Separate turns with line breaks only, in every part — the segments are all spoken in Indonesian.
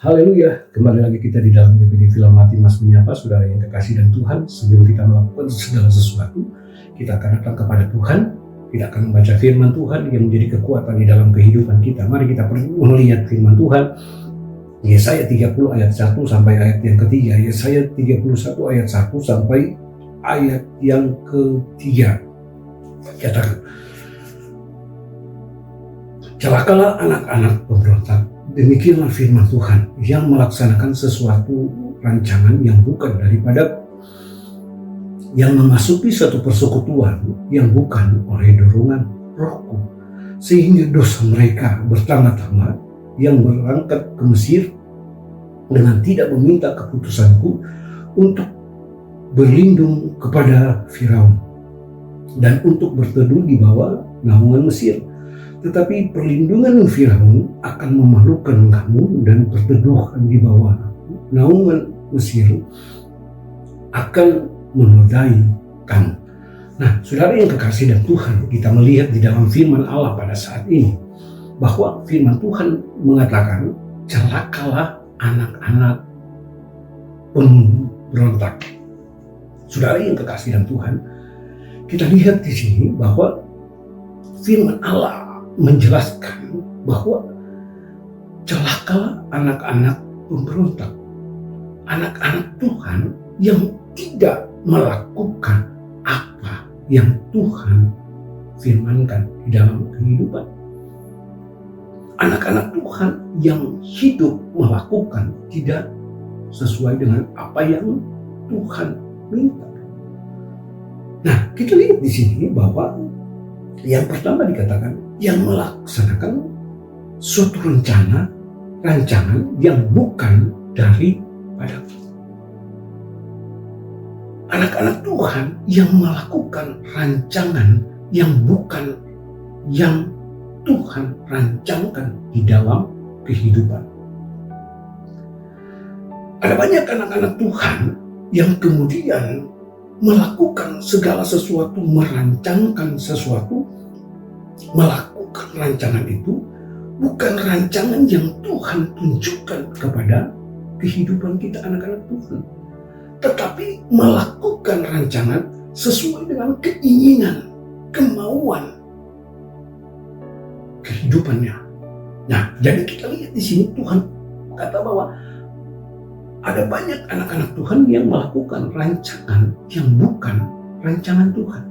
Haleluya, kembali lagi kita di dalam GPD Film Mati Mas Menyapa, saudara yang kekasih dan Tuhan. Sebelum kita melakukan segala sesuatu, kita akan datang kepada Tuhan. Kita akan membaca firman Tuhan yang menjadi kekuatan di dalam kehidupan kita. Mari kita perlu melihat firman Tuhan. Yesaya 30 ayat 1 sampai ayat yang ketiga. Yesaya 31 ayat 1 sampai ayat yang ketiga. Katakan, celakalah anak-anak pemberontak. Demikianlah firman Tuhan yang melaksanakan sesuatu rancangan yang bukan daripada, yang memasuki satu persekutuan yang bukan oleh dorongan rohku, sehingga dosa mereka bertambah-tambah, yang berangkat ke Mesir dengan tidak meminta keputusanku untuk berlindung kepada Firaun dan untuk berteduh di bawah naungan Mesir. Tetapi perlindungan Firaun akan memalukan kamu, dan perteduhan di bawah naungan Mesir akan menodai kamu. Nah, saudara yang kekasih dan Tuhan, kita melihat di dalam firman Allah pada saat ini bahwa firman Tuhan mengatakan, celakalah anak-anak pemberontak. Saudara yang kekasih dan Tuhan, kita lihat di sini bahwa firman Allah menjelaskan bahwa celakalah anak-anak pemberontak, anak-anak Tuhan yang tidak melakukan apa yang Tuhan firmankan di dalam kehidupan. Anak-anak Tuhan yang hidup melakukan tidak sesuai dengan apa yang Tuhan minta. Nah, kita lihat di sini bahwa yang pertama dikatakan, yang melaksanakan suatu rancangan yang bukan daripada anak-anak Tuhan yang melakukan rancangan yang bukan yang Tuhan rancangkan di dalam kehidupan. Ada banyak anak-anak Tuhan yang kemudian melakukan segala sesuatu, merancangkan sesuatu, melakukan rancangan itu bukan rancangan yang Tuhan tunjukkan kepada kehidupan kita anak-anak Tuhan, tetapi melakukan rancangan sesuai dengan keinginan, kemauan kehidupannya. Nah, jadi kita lihat di sini Tuhan kata bahwa ada banyak anak-anak Tuhan yang melakukan rancangan yang bukan rancangan Tuhan.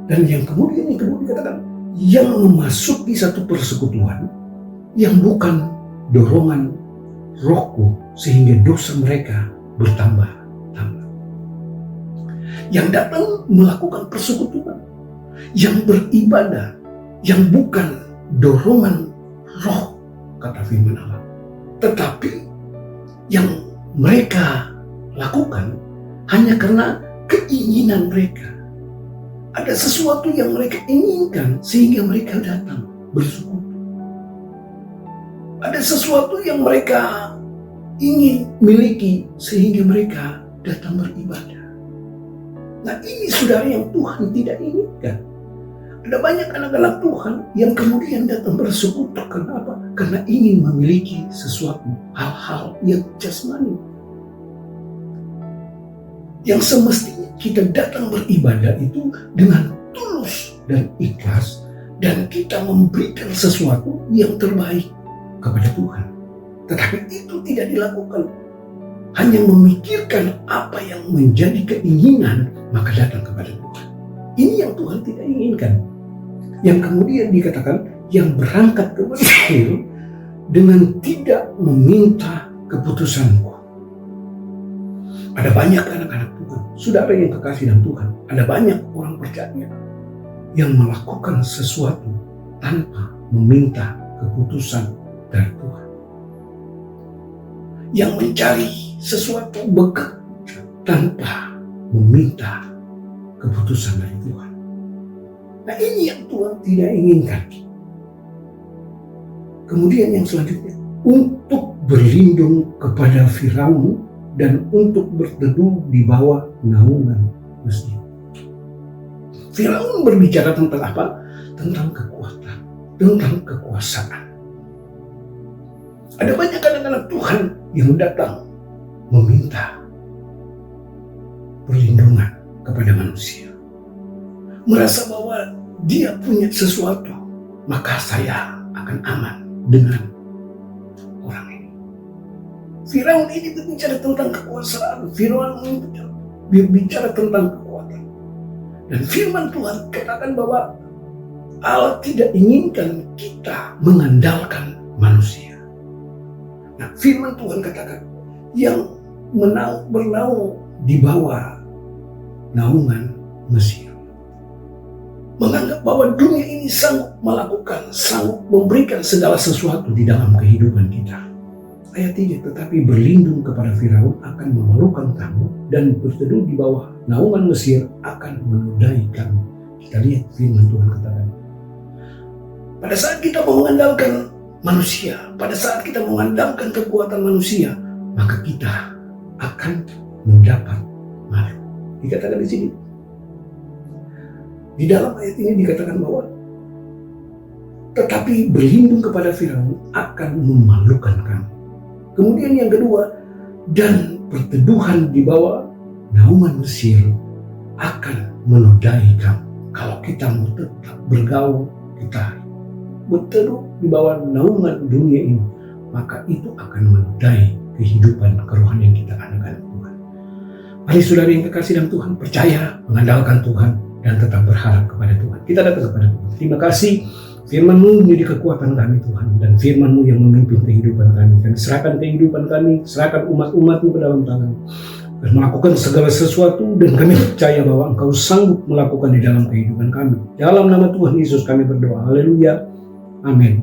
Dan yang kemudian dikatakan, yang memasuki satu persekutuan yang bukan dorongan rohku, sehingga dosa mereka bertambah-tambah. Yang datang melakukan persekutuan, yang beribadah, yang bukan dorongan roh, kata firman Allah, tetapi yang mereka lakukan hanya karena keinginan mereka. Ada sesuatu yang mereka inginkan sehingga mereka datang bersekutu. Ada sesuatu yang mereka ingin miliki sehingga mereka datang beribadah. Nah, ini saudara yang Tuhan tidak inginkan. Ada banyak anak-anak Tuhan yang kemudian datang bersekutu. Karena apa? Karena ingin memiliki sesuatu, hal-hal yang jasmani. Yang semestinya kita datang beribadah itu dengan tulus dan ikhlas, dan kita memberikan sesuatu yang terbaik kepada Tuhan. Tetapi itu tidak dilakukan. Hanya memikirkan apa yang menjadi keinginan, maka datang kepada Tuhan. Ini yang Tuhan tidak inginkan. Yang kemudian dikatakan, yang berangkat ke Mesir dengan tidak meminta keputusanku. Ada banyak anak-anak Tuhan, saudara yang kekasih dan Tuhan, ada banyak orang percaya yang melakukan sesuatu tanpa meminta keputusan dari Tuhan. Yang mencari sesuatu bekerja tanpa meminta keputusan dari Tuhan. Nah, ini yang Tuhan tidak inginkan. Kemudian yang selanjutnya, untuk berlindung kepada Firaun dan untuk berteduh di bawah naungan Mesir. Firaun berbicara tentang apa? Tentang kekuatan, tentang kekuasaan. Ada banyak anak-anak Tuhan yang datang meminta perlindungan kepada manusia. Merasa bahwa dia punya sesuatu, maka saya akan aman dengan orang ini. Firaun ini berbicara tentang kekuasaan. Firaun ini berbicara tentang kekuatan. Dan firman Tuhan katakan bahwa Allah tidak inginkan kita mengandalkan manusia. Nah, firman Tuhan katakan yang bernaung di bawah naungan Mesir, menganggap bahwa dunia ini sanggup memberikan segala sesuatu di dalam kehidupan kita. Ayat 3, tetapi berlindung kepada Firaun akan memalukan kamu, dan berteduh di bawah naungan Mesir akan menodai kamu. Kita lihat firman Tuhan katakan, pada saat kita mengandalkan manusia, pada saat kita mengandalkan kekuatan manusia, maka kita akan mendapat malu. Dikatakan di sini, di dalam ayat ini dikatakan bahwa tetapi berlindung kepada Firaun akan memalukan kamu. Kemudian yang kedua, dan perteduhan di bawah naungan Mesir akan menodai kamu. Kalau kita mau tetap bergaul, kita berteduh di bawah naungan dunia ini, maka itu akan menodai kehidupan kerohanian kita anak-anak Tuhan. Mari saudara yang kekasih dalam Tuhan, percaya, mengandalkan Tuhan, dan tetap berharap kepada Tuhan. Kita datang kepada Tuhan. Terima kasih, firman-Mu menjadi kekuatan kami Tuhan, dan firman-Mu yang memimpin kehidupan kami. Kami serahkan kehidupan kami, serahkan umat-umat-Mu ke dalam tangan, dan melakukan segala sesuatu, dan kami percaya bahwa Engkau sanggup melakukan di dalam kehidupan kami. Dalam nama Tuhan Yesus kami berdoa. Haleluya. Amin.